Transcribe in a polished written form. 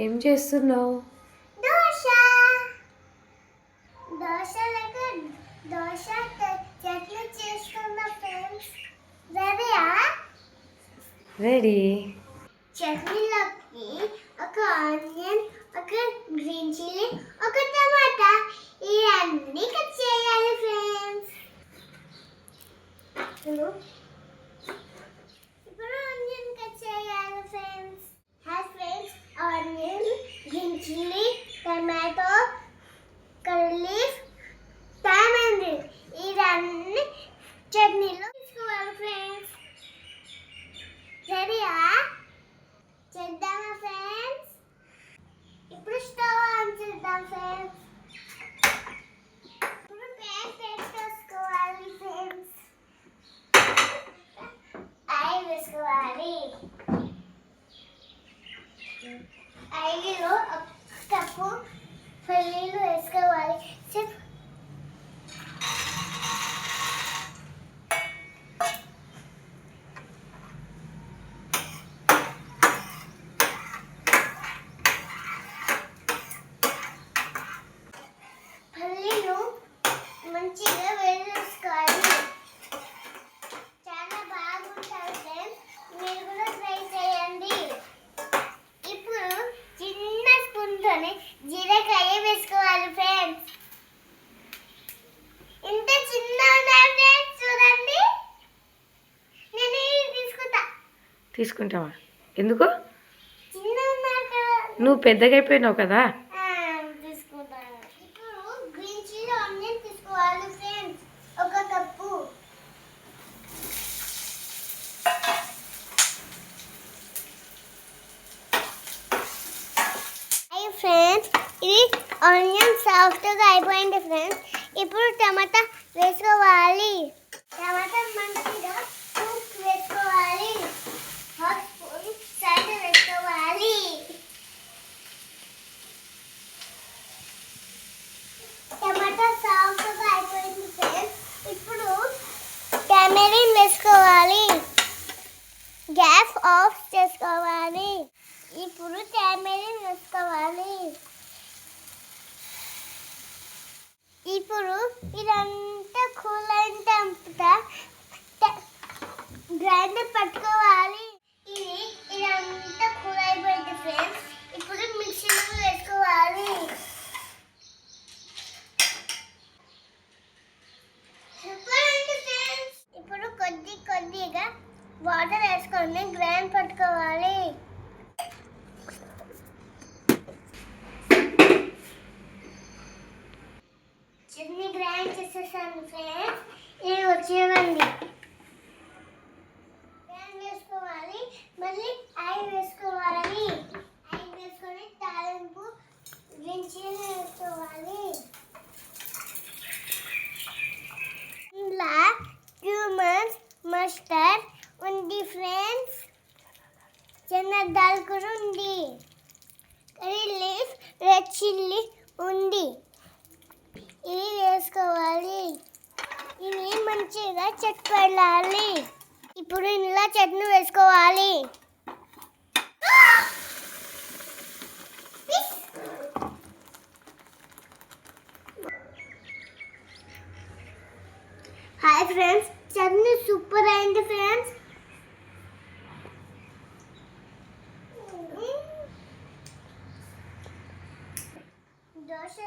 ఏం చేస్తున్నావు? దోశ దోశలకు దోశ చట్నీ చేసుకున్న ఫ్రెండ్స్. రెడీయా? రెడీ. చట్నీలోకి ఒక ఆనియన్, ఒక గ్రీన్ చిల్లీ, ఒక టమాటా ఇవన్నీ కట్ చేయాలి ఫ్రెండ్స్. ఇప్పుడు ఆనియన్ కట్ చేయాలి friends. Friends, onion, green chilli, tomato, curry leaf, tamarind ఇవన్నీ చట్నీలో తీసుకోవాలి ఫ్రెండ్స్. రెడీయా? చేద్దామా ఫ్రెండ్స్? ఇప్పుడు స్టవ్ ఆన్ చేద్దాం ఫ్రెండ్స్. ఇప్పుడు ప్యాన్ పెట్టేసుకోవాలి ఫ్రెండ్స్. ఆయిల్ వేసుకోవాలి. ఆయిల్లో ఒక కప్పు పల్లీలు వేసుకోవాలి. పల్లీలు మంచిగా వేసుకోవాలి. చాలా బాగుంటుంది ఫ్రెండ్స్. మీరు కూడా ట్రై చేయండి. ఇప్పుడు చిన్న స్పూన్తోనే జీలకాయ వేసుకోవాలి ఫ్రెండ్స్. ఇంత చిన్న ఉన్నాయి ఫ్రెండ్స్, చూడండి. నేను ఇది తీసుకుంటావా? ఎందుకు? చిన్న ఉన్నాయి కదా. నువ్వు పెద్దగా అయిపోయినావు కదా. తీసుకుంటాను. ఇప్పుడు గ్రీన్ చిల్లీ ఆనియన్ తీసుకోవాలి ఫ్రెండ్స్, ఒక కప్పు. ఫ్రెండ్స్, ఇది ఆనియన్ సాఫ్ట్గా అయిపోయింది ఫ్రెండ్స్. ఇప్పుడు టమాటా వేసుకోవాలి. టమాటా మంచిగా సూప్ వేసుకోవాలి. హాఫ్ స్పూన్ సాల్ట్ వేసుకోవాలి. టమాటా సాఫ్ట్గా అయిపోయింది ఫ్రెండ్స్. ఇప్పుడు టామరిన్ వేసుకోవాలి. గ్యాస్ ఆఫ్ చేసుకోవాలి. ఇప్పుడు టామరిన్ వేసుకోవాలి. ఇప్పుడు ఇదంతా కూల్ అయిన తర్వాత గ్రైండర్ పట్టుకోవాలి. ఇదంతా కూల్ అయిపోయింది ఫ్రెండ్స్. ఇప్పుడు మిక్సీలో వేసుకోవాలి. ఇప్పుడు కొద్దిగా వాటర్ వేసుకొని గ్రైండ్ పట్టుకోవాలి. చట్నీ గ్రైండ్ చేసేసాను ఫ్రెండ్స్. ఇది వచ్చేవండి. గ్రైండ్ వేసుకోవాలి. మళ్ళీ ఆయిల్ వేసుకోవాలి. ఆయిల్ వేసుకొని తాలింపు గ్రీన్ చిల్లీ వేసుకోవాలి. ఇలా 2 months మస్టర్డ్ ఉంది ఫ్రెండ్స్. చెనగ దాల్ కూడా ఉంది. కర్రీ లీఫ్, రెడ్ చిల్లీ ఉంది. ఇవి వేసుకోవాలి. ఇవి మంచిగా చట్టాలి. ఇప్పుడు ఇలా చట్నీ వేసుకోవాలి. హాయ్ ఫ్రెండ్స్, చట్నీ సూపర్ అయింది ఫ్రెండ్స్. దోశ